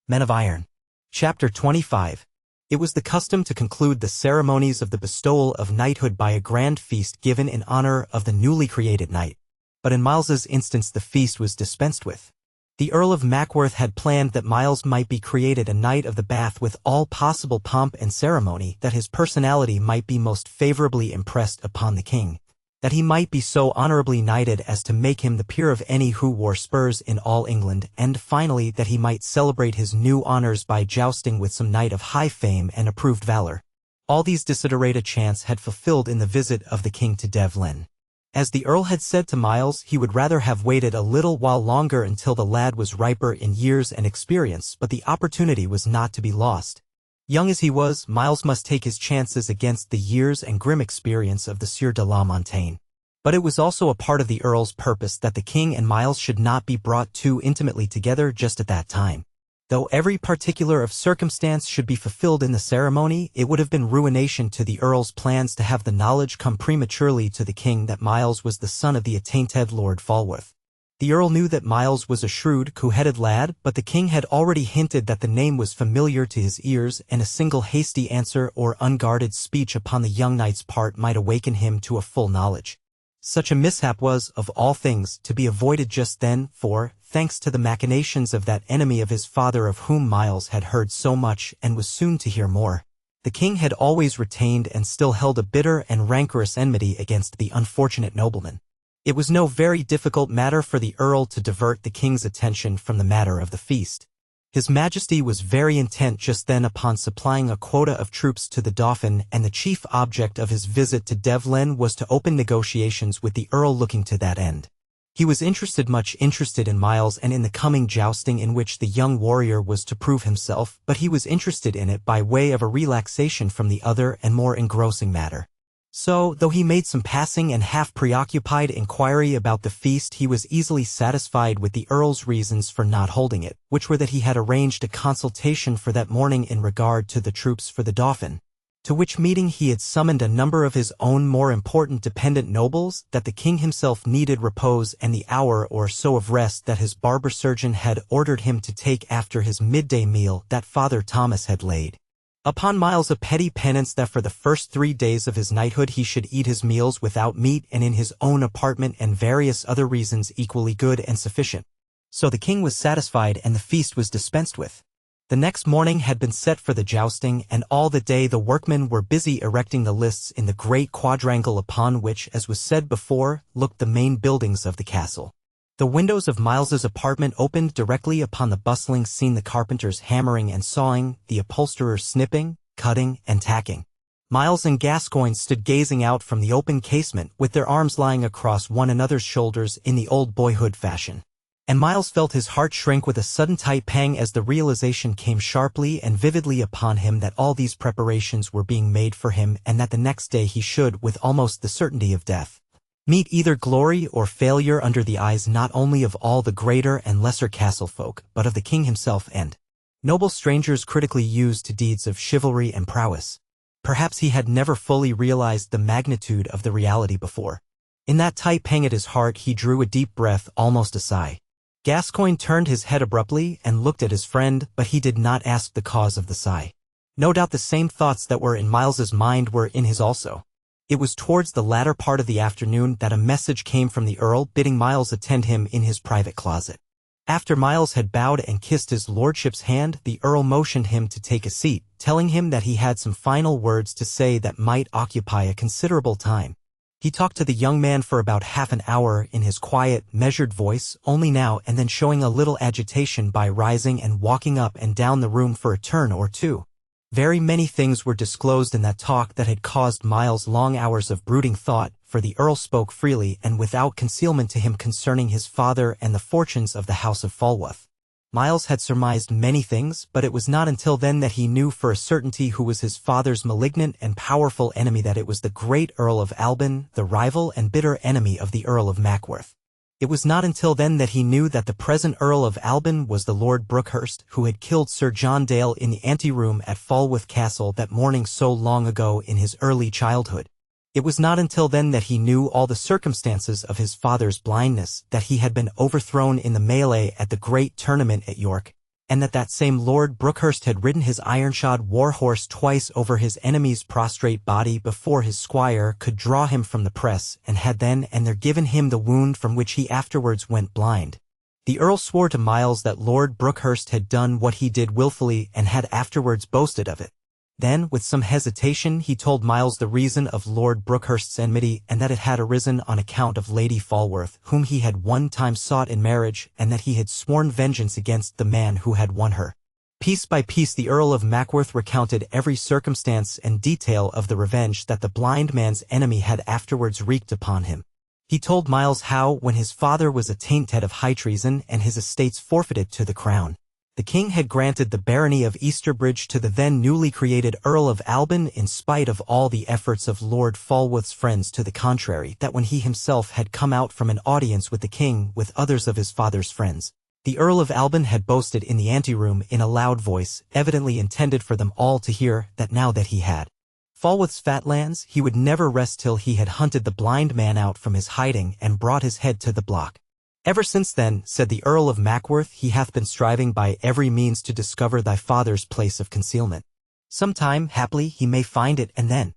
Men of Iron. Chapter 25. It was the custom to conclude the ceremonies of the bestowal of knighthood by a grand feast given in honor of the newly created knight. But in Miles's instance the feast was dispensed with. The Earl of Mackworth had planned that Miles might be created a Knight of the Bath with all possible pomp and ceremony, that his personality might be most favorably impressed upon the king, that he might be so honorably knighted as to make him the peer of any who wore spurs in all England, and finally that he might celebrate his new honors by jousting with some knight of high fame and approved valor. All these desiderata chance had fulfilled in the visit of the king to Devlen. As the Earl had said to Miles, he would rather have waited a little while longer until the lad was riper in years and experience, but the opportunity was not to be lost. Young as he was, Miles must take his chances against the years and grim experience of the Sieur de la Montaigne. But it was also a part of the Earl's purpose that the king and Miles should not be brought too intimately together just at that time. Though every particular of circumstance should be fulfilled in the ceremony, it would have been ruination to the Earl's plans to have the knowledge come prematurely to the king that Miles was the son of the attainted Lord Falworth. The Earl knew that Miles was a shrewd, cool-headed lad, but the king had already hinted that the name was familiar to his ears, and a single hasty answer or unguarded speech upon the young knight's part might awaken him to a full knowledge. Such a mishap was, of all things, to be avoided just then, for, thanks to the machinations of that enemy of his father of whom Miles had heard so much and was soon to hear more, the king had always retained and still held a bitter and rancorous enmity against the unfortunate nobleman. It was no very difficult matter for the Earl to divert the king's attention from the matter of the feast. His Majesty was very intent just then upon supplying a quota of troops to the Dauphin, and the chief object of his visit to Devlen was to open negotiations with the Earl looking to that end. He was much interested in Miles and in the coming jousting in which the young warrior was to prove himself, but he was interested in it by way of a relaxation from the other and more engrossing matter. So, though he made some passing and half-preoccupied inquiry about the feast, he was easily satisfied with the Earl's reasons for not holding it, which were that he had arranged a consultation for that morning in regard to the troops for the Dauphin, to which meeting he had summoned a number of his own more important dependent nobles, that the king himself needed repose and the hour or so of rest that his barber surgeon had ordered him to take after his midday meal that Father Thomas had laid upon Miles a petty penance that for the first 3 days of his knighthood he should eat his meals without meat and in his own apartment, and various other reasons equally good and sufficient. So the king was satisfied and the feast was dispensed with. The next morning had been set for the jousting, and all the day the workmen were busy erecting the lists in the great quadrangle upon which, as was said before, looked the main buildings of the castle. The windows of Miles's apartment opened directly upon the bustling scene, the carpenters hammering and sawing, the upholsterers snipping, cutting, and tacking. Miles and Gascoigne stood gazing out from the open casement, with their arms lying across one another's shoulders in the old boyhood fashion. And Miles felt his heart shrink with a sudden tight pang as the realization came sharply and vividly upon him that all these preparations were being made for him, and that the next day he should, with almost the certainty of death, meet either glory or failure under the eyes not only of all the greater and lesser castle folk, but of the king himself and noble strangers critically used to deeds of chivalry and prowess. Perhaps he had never fully realized the magnitude of the reality before. In that tight pang at his heart he drew a deep breath, almost a sigh. Gascoigne turned his head abruptly and looked at his friend, but he did not ask the cause of the sigh. No doubt the same thoughts that were in Miles's mind were in his also. It was towards the latter part of the afternoon that a message came from the Earl bidding Miles attend him in his private closet. After Miles had bowed and kissed his lordship's hand, the Earl motioned him to take a seat, telling him that he had some final words to say that might occupy a considerable time. He talked to the young man for about half an hour in his quiet, measured voice, only now and then showing a little agitation by rising and walking up and down the room for a turn or two. Very many things were disclosed in that talk that had caused Miles long hours of brooding thought, for the Earl spoke freely and without concealment to him concerning his father and the fortunes of the house of Falworth. Miles had surmised many things, but it was not until then that he knew for a certainty who was his father's malignant and powerful enemy, that it was the great Earl of Alban, the rival and bitter enemy of the Earl of Mackworth. It was not until then that he knew that the present Earl of Alban was the Lord Brookhurst, who had killed Sir John Dale in the anteroom at Falworth Castle that morning so long ago in his early childhood. It was not until then that he knew all the circumstances of his father's blindness, that he had been overthrown in the melee at the great tournament at York, and that same Lord Brookhurst had ridden his iron-shod war-horse twice over his enemy's prostrate body before his squire could draw him from the press, and had then and there given him the wound from which he afterwards went blind. The Earl swore to Myles that Lord Brookhurst had done what he did willfully and had afterwards boasted of it. Then, with some hesitation, he told Myles the reason of Lord Brookhurst's enmity, and that it had arisen on account of Lady Falworth, whom he had one time sought in marriage, and that he had sworn vengeance against the man who had won her. Piece by piece the Earl of Mackworth recounted every circumstance and detail of the revenge that the blind man's enemy had afterwards wreaked upon him. He told Myles how, when his father was attainted of high treason and his estates forfeited to the crown, the king had granted the barony of Easterbridge to the then newly created Earl of Alban in spite of all the efforts of Lord Falworth's friends to the contrary, that when he himself had come out from an audience with the king with others of his father's friends, the Earl of Alban had boasted in the anteroom in a loud voice, evidently intended for them all to hear, that now that he had Falworth's fat lands, he would never rest till he had hunted the blind man out from his hiding and brought his head to the block. Ever since then, said the Earl of Mackworth, he hath been striving by every means to discover thy father's place of concealment. Some time, haply, he may find it, and then.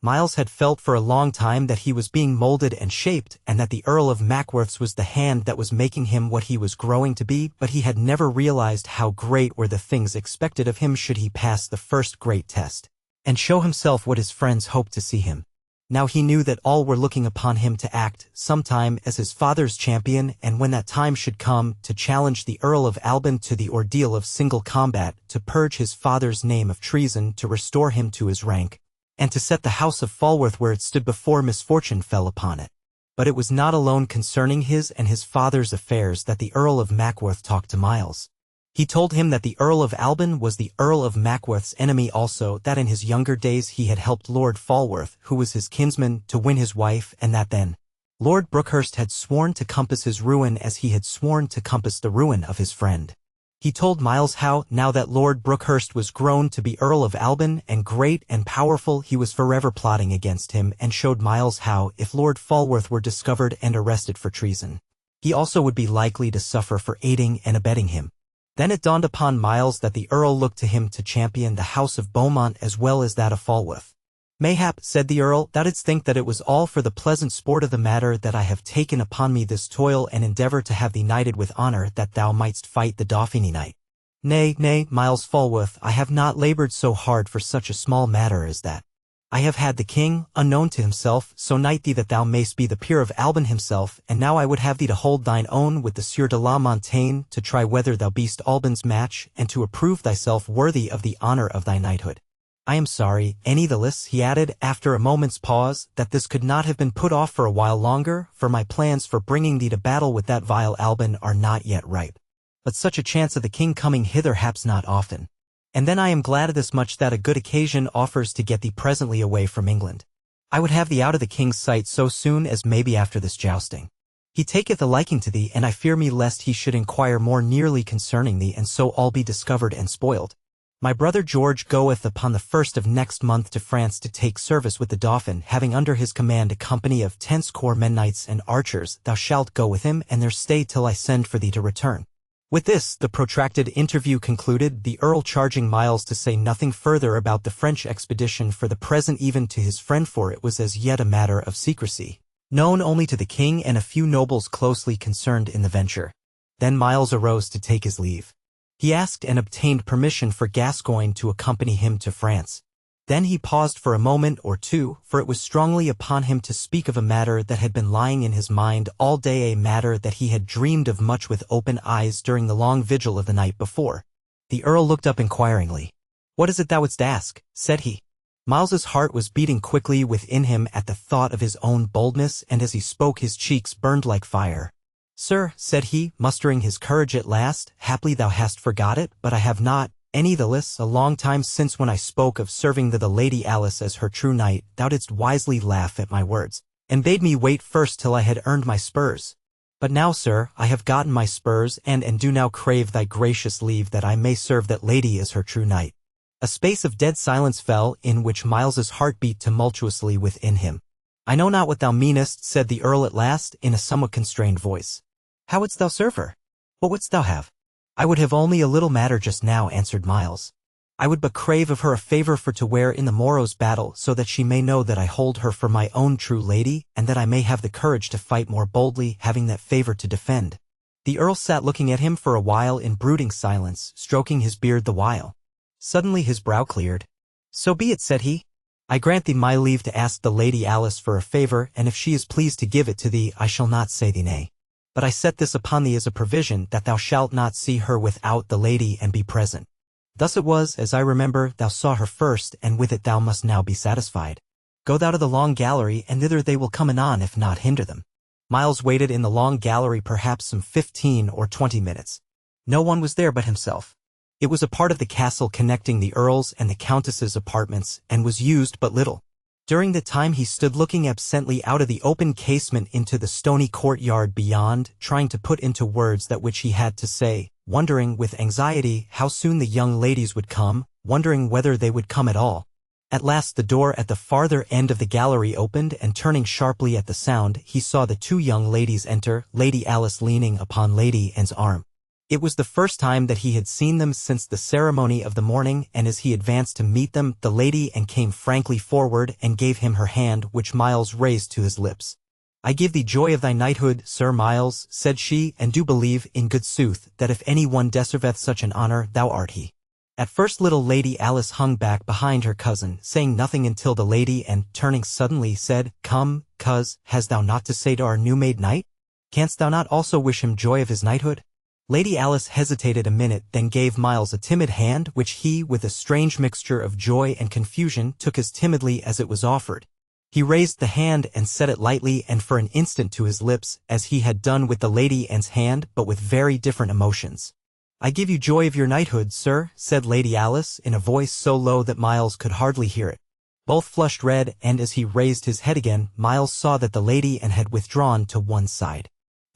Myles had felt for a long time that he was being molded and shaped, and that the Earl of Mackworth's was the hand that was making him what he was growing to be, but he had never realized how great were the things expected of him should he pass the first great test, and show himself what his friends hoped to see him. Now he knew that all were looking upon him to act, sometime, as his father's champion, and when that time should come, to challenge the Earl of Alban to the ordeal of single combat, to purge his father's name of treason, to restore him to his rank, and to set the house of Falworth where it stood before misfortune fell upon it. But it was not alone concerning his and his father's affairs that the Earl of Mackworth talked to Myles. He told him that the Earl of Alban was the Earl of Mackworth's enemy also, that in his younger days he had helped Lord Falworth, who was his kinsman, to win his wife, and that then Lord Brookhurst had sworn to compass his ruin as he had sworn to compass the ruin of his friend. He told Myles how, now that Lord Brookhurst was grown to be Earl of Alban, and great and powerful, he was forever plotting against him, and showed Myles how, if Lord Falworth were discovered and arrested for treason, he also would be likely to suffer for aiding and abetting him. Then it dawned upon Myles that the Earl looked to him to champion the house of Beaumont as well as that of Falworth. Mayhap, said the Earl, thou didst think that it was all for the pleasant sport of the matter that I have taken upon me this toil and endeavour to have thee knighted with honour, that thou mightst fight the Dauphiné knight. Nay, nay, Myles Falworth, I have not laboured so hard for such a small matter as that. I have had the king, unknown to himself, so knight thee that thou mayst be the peer of Alban himself, and now I would have thee to hold thine own with the Sieur de la Montaigne, to try whether thou be'st Alban's match, and to approve thyself worthy of the honour of thy knighthood. I am sorry, any the less, he added, after a moment's pause, that this could not have been put off for a while longer, for my plans for bringing thee to battle with that vile Alban are not yet ripe. But such a chance of the king coming hither haps not often. And then I am glad of this much that a good occasion offers to get thee presently away from England. I would have thee out of the king's sight so soon as maybe after this jousting. He taketh a liking to thee, and I fear me lest he should inquire more nearly concerning thee, and so all be discovered and spoiled. My brother George goeth upon the 1st of next month to France to take service with the Dauphin, having under his command a company of 10 score men knights and archers. Thou shalt go with him, and there stay till I send for thee to return. With this, the protracted interview concluded, the Earl charging Myles to say nothing further about the French expedition for the present even to his friend, for it was as yet a matter of secrecy, known only to the king and a few nobles closely concerned in the venture. Then Myles arose to take his leave. He asked and obtained permission for Gascoigne to accompany him to France. Then he paused for a moment or two, for it was strongly upon him to speak of a matter that had been lying in his mind all day, a matter that he had dreamed of much with open eyes during the long vigil of the night before. The Earl looked up inquiringly. "What is it thou wouldst ask?" said he. Myles's heart was beating quickly within him at the thought of his own boldness, and as he spoke his cheeks burned like fire. "Sir," said he, mustering his courage at last, "haply thou hast forgot it, but I have not. Any the less, a long time since when I spoke of serving the Lady Alice as her true knight, thou didst wisely laugh at my words, and bade me wait first till I had earned my spurs. But now, sir, I have gotten my spurs, and do now crave thy gracious leave that I may serve that lady as her true knight." A space of dead silence fell, in which Myles's heart beat tumultuously within him. "I know not what thou meanest," said the Earl at last, in a somewhat constrained voice. "How wouldst thou serve her? What wouldst thou have?" I would have only a little matter just now, answered Miles. I would but crave of her a favor for to wear in the morrow's battle, so that she may know that I hold her for my own true lady, and that I may have the courage to fight more boldly, having that favor to defend. The Earl sat looking at him for a while in brooding silence, stroking his beard the while. Suddenly his brow cleared. So be it, said he. I grant thee my leave to ask the Lady Alice for a favor, and if she is pleased to give it to thee, I shall not say thee nay. But I set this upon thee as a provision, that thou shalt not see her without the lady and be present. Thus it was, as I remember, thou saw her first, and with it thou must now be satisfied. Go thou to the long gallery, and thither they will come anon, if not hinder them. Miles waited in the long gallery perhaps some 15 or 20 minutes. No one was there but himself. It was a part of the castle connecting the Earl's and the Countess's apartments, and was used but little. During the time he stood looking absently out of the open casement into the stony courtyard beyond, trying to put into words that which he had to say, wondering with anxiety how soon the young ladies would come, wondering whether they would come at all. At last the door at the farther end of the gallery opened, and turning sharply at the sound, he saw the two young ladies enter, Lady Alice leaning upon Lady Anne's arm. It was the first time that he had seen them since the ceremony of the morning, and as he advanced to meet them, the Lady Anne came frankly forward and gave him her hand, which Miles raised to his lips. I give thee joy of thy knighthood, Sir Miles, said she, and do believe, in good sooth, that if any one deserveth such an honor, thou art he. At first little Lady Alice hung back behind her cousin, saying nothing until the Lady Anne, turning suddenly, said, Come, coz, hast thou naught to say to our new-made knight? Canst thou not also wish him joy of his knighthood? Lady Alice hesitated a minute, then gave Miles a timid hand, which he, with a strange mixture of joy and confusion, took as timidly as it was offered. He raised the hand and set it lightly and for an instant to his lips, as he had done with the Lady Anne's hand, but with very different emotions. I give you joy of your knighthood, sir, said Lady Alice, in a voice so low that Miles could hardly hear it. Both flushed red, and as he raised his head again, Miles saw that the Lady Anne had withdrawn to one side.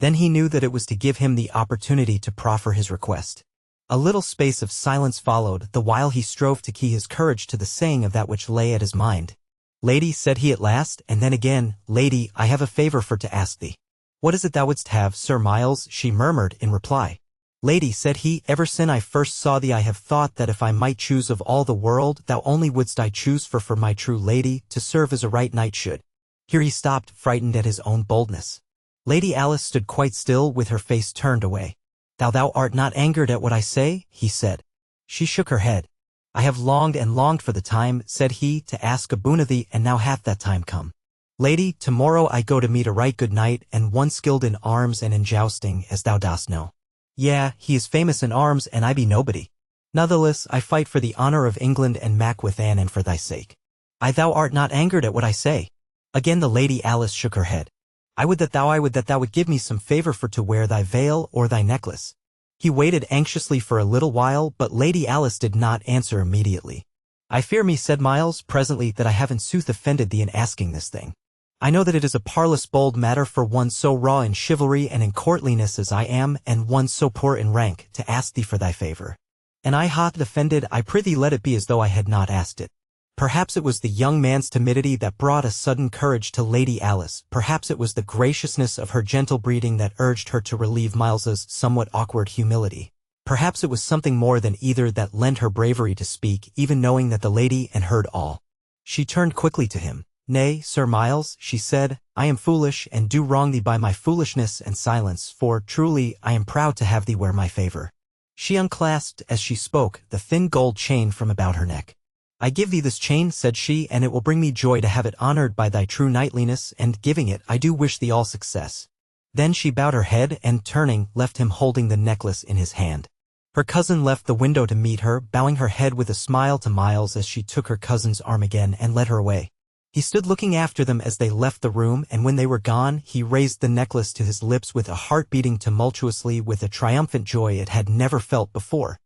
Then he knew that it was to give him the opportunity to proffer his request. A little space of silence followed, the while he strove to key his courage to the saying of that which lay at his mind. Lady, said he at last, and then again, Lady, I have a favor for to ask thee. What is it thou wouldst have, Sir Miles? She murmured in reply. Lady, said he, ever sin I first saw thee I have thought that if I might choose of all the world, thou only wouldst I choose for my true lady, to serve as a right knight should. Here he stopped, frightened at his own boldness. Lady Alice stood quite still with her face turned away. Thou art not angered at what I say? He said. She shook her head. I have longed and longed for the time, said he, to ask a boon of thee, and now hath that time come. Lady, tomorrow I go to meet a right good knight, and one skilled in arms and in jousting, as thou dost know. Yea, he is famous in arms, and I be nobody. Natheless, I fight for the honor of England and mack with Anne, and for thy sake. Thou art not angered at what I say? Again the Lady Alice shook her head. I would that thou would give me some favor for to wear thy veil or thy necklace. He waited anxiously for a little while, but Lady Alice did not answer immediately. I fear me, said Miles, presently, that I have in sooth offended thee in asking this thing. I know that it is a parlous bold matter for one so raw in chivalry and in courtliness as I am, and one so poor in rank, to ask thee for thy favor. And I hath offended, I prithee let it be as though I had not asked it. Perhaps it was the young man's timidity that brought a sudden courage to Lady Alice, perhaps it was the graciousness of her gentle breeding that urged her to relieve Miles's somewhat awkward humility. Perhaps it was something more than either that lent her bravery to speak, even knowing that the Lady Anne heard all. She turned quickly to him. Nay, Sir Miles, she said, I am foolish, and do wrong thee by my foolishness and silence, for, truly, I am proud to have thee wear my favor. She unclasped, as she spoke, the thin gold chain from about her neck. I give thee this chain, said she, and it will bring me joy to have it honored by thy true knightliness, and giving it, I do wish thee all success. Then she bowed her head, and turning, left him holding the necklace in his hand. Her cousin left the window to meet her, bowing her head with a smile to Miles as she took her cousin's arm again and led her away. He stood looking after them as they left the room, and when they were gone, he raised the necklace to his lips with a heart beating tumultuously with a triumphant joy it had never felt before.